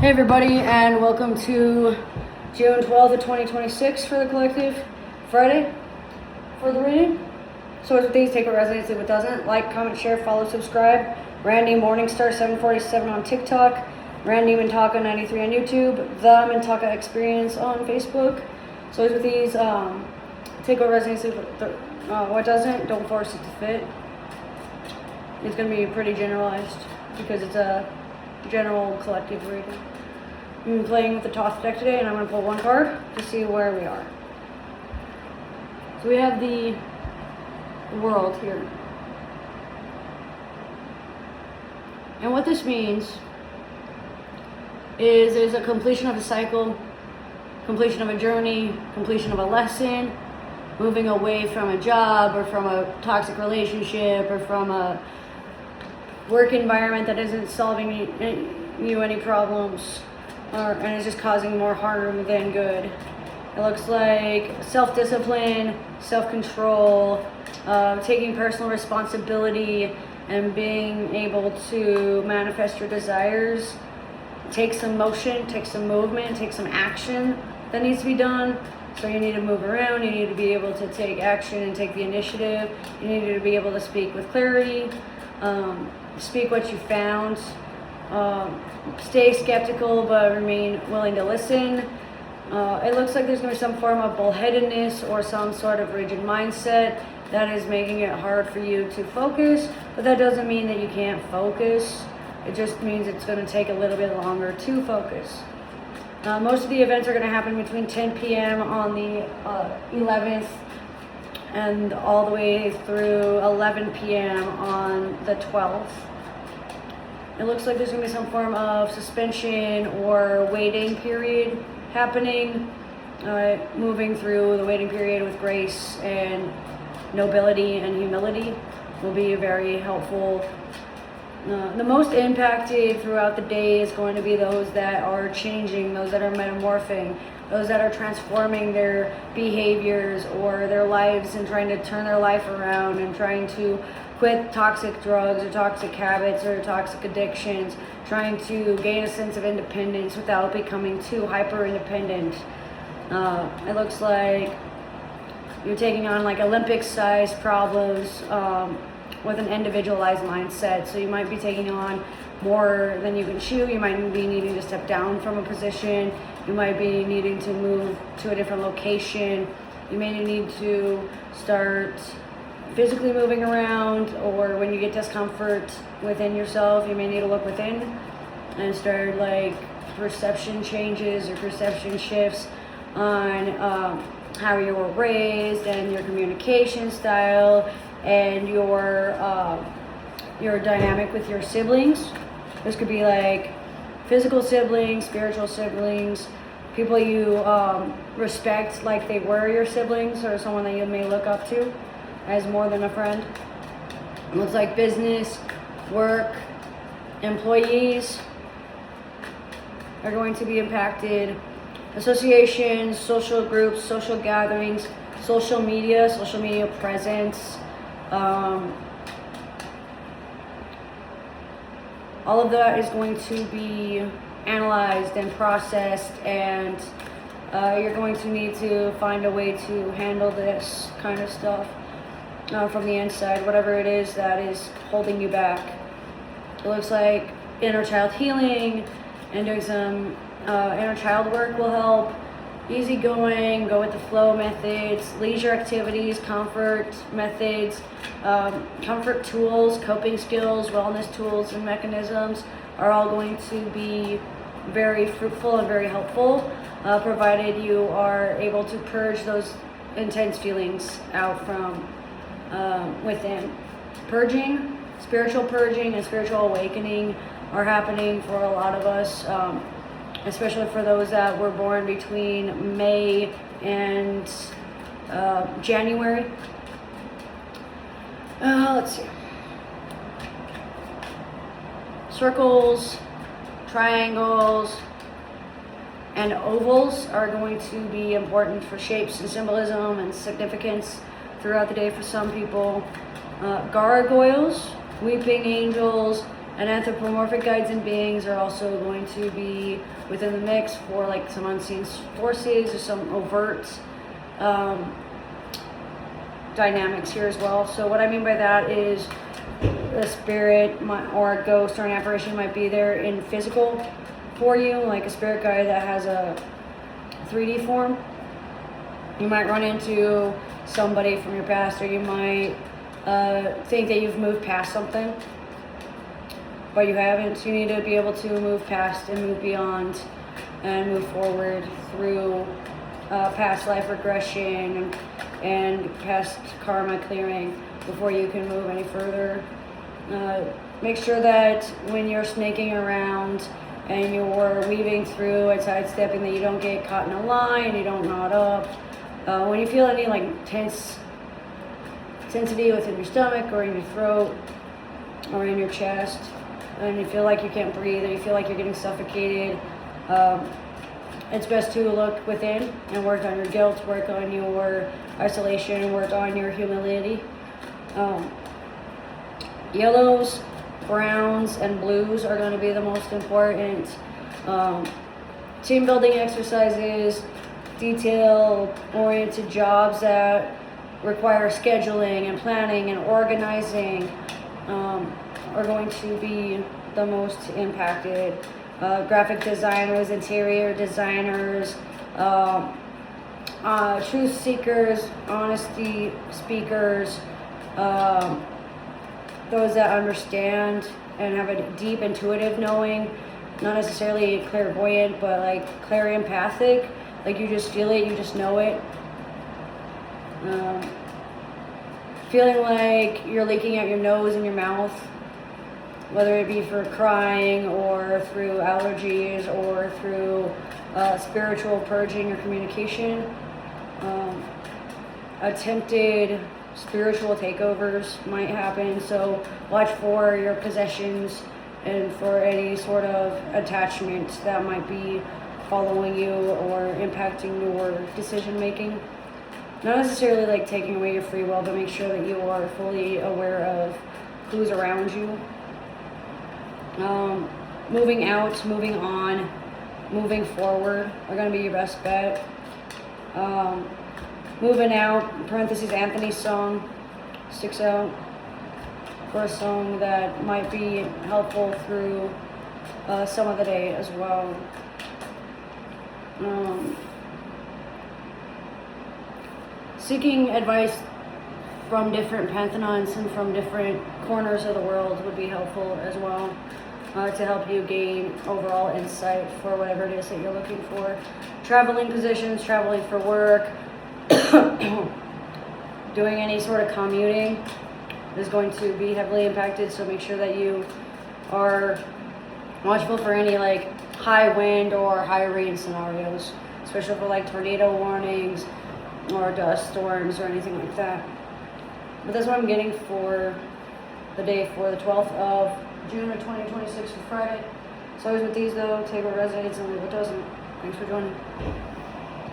Hey everybody, and welcome to June 12th of 2026 for the collective. Friday for the reading. So as with these, take what resonates, leave what doesn't. Like, comment, share, follow, subscribe. Randy Morningstar 747 on TikTok. Randy Mintaka 93 on YouTube. The Mintaka Experience on Facebook. So as with these, take what resonates, leave what doesn't. Don't force it to fit. It's going to be pretty generalized because it's a general collective reading. I'm playing with the Toss deck today, and I'm going to pull one card to see where we are. So we have the World here. And what this means is there's a completion of a cycle, completion of a journey, completion of a lesson, moving away from a job or from a toxic relationship or from a work environment that isn't solving you any problems, and it's just causing more harm than good. It looks like self-discipline, self-control, taking personal responsibility, and being able to manifest your desires. Take some motion, take some movement, take some action that needs to be done. So you need to move around, you need to be able to take action and take the initiative. You need to be able to speak with clarity, speak what you found. Stay skeptical but remain willing to listen. It looks like there's going to be some form of bullheadedness or some sort of rigid mindset that is making it hard for you to focus, but that doesn't mean that you can't focus. It just means it's going to take a little bit longer to focus. Most of the events are going to happen between 10 p.m. on the 11th and all the way through 11 p.m. on the 12th. It looks like there's going to be some form of suspension or waiting period happening. Moving through the waiting period with grace and nobility and humility will be very helpful. The most impacted throughout the day is going to be those that are changing, those that are metamorphing, those that are transforming their behaviors or their lives and trying to turn their life around and trying to quit toxic drugs or toxic habits or toxic addictions, trying to gain a sense of independence without becoming too hyper independent. It looks like you're taking on like Olympic-sized problems with an individualized mindset. So you might be taking on more than you can chew. You might be needing to step down from a position. You might be needing to move to a different location. You may need to start physically moving around, or when you get discomfort within yourself, you may need to look within and start like perception changes or perception shifts on how you were raised and your communication style and your dynamic with your siblings. This could be like physical siblings, spiritual siblings, people you respect like they were your siblings, or someone that you may look up to as more than a friend. It looks like business, work, employees are going to be impacted. Associations, social groups, social gatherings, social media presence. All of that is going to be analyzed and processed, and you're going to need to find a way to handle this kind of stuff from the inside, whatever it is that is holding you back. It looks like inner child healing and doing some inner child work will help. Easygoing, go with the flow methods, leisure activities, comfort methods, comfort tools, coping skills, wellness tools and mechanisms are all going to be very fruitful and very helpful, provided you are able to purge those intense feelings out from within. Purging, spiritual purging and spiritual awakening are happening for a lot of us, especially for those that were born between May and January. Let's see. Circles, triangles, and ovals are going to be important for shapes and symbolism and significance throughout the day for some people. Gargoyles, weeping angels, And anthropomorphic guides and beings are also going to be within the mix for like some unseen forces or some overt dynamics here as well. So what I mean by that is the spirit or a ghost or an apparition might be there in physical for you, like a spirit guide that has a 3D form. You might run into somebody from your past, or you might think that you've moved past something, but you haven't. So you need to be able to move past and move beyond and move forward through past life regression and past karma clearing before you can move any further. Make sure that when you're snaking around and you're weaving through and sidestepping, that you don't get caught in a line, you don't knot up. When you feel any like tensity within your stomach or in your throat or in your chest, and you feel like you can't breathe, or you feel like you're getting suffocated, it's best to look within and work on your guilt, work on your isolation, work on your humility. Yellows, browns, and blues are going to be the most important. Team building exercises, detail-oriented jobs that require scheduling and planning and organizing are going to be the most impacted. Graphic designers, interior designers, truth seekers, honesty speakers, those that understand and have a deep intuitive knowing, not necessarily clairvoyant, but like clairempathic, like you just feel it, you just know it. Feeling like you're leaking out your nose and your mouth, whether it be for crying or through allergies or through spiritual purging or communication. Attempted spiritual takeovers might happen, so watch for your possessions and for any sort of attachment that might be following you or impacting your decision making. Not necessarily like taking away your free will, but make sure that you are fully aware of who's around you. Moving out, moving on, moving forward are going to be your best bet. Moving out, parentheses, Anthony's song sticks out for a song that might be helpful through some of the day as well. Seeking advice from different pantheons and from different corners of the world would be helpful as well, to help you gain overall insight for whatever it is that you're looking for. Traveling positions, traveling for work, doing any sort of commuting is going to be heavily impacted, so make sure that you are watchful for any like high wind or high rain scenarios, especially for like tornado warnings or dust storms or anything like that. But that's what I'm getting for the day for the 12th of June of 2026 for Friday. So always with these though, take what resonates and leave what doesn't. Thanks for joining.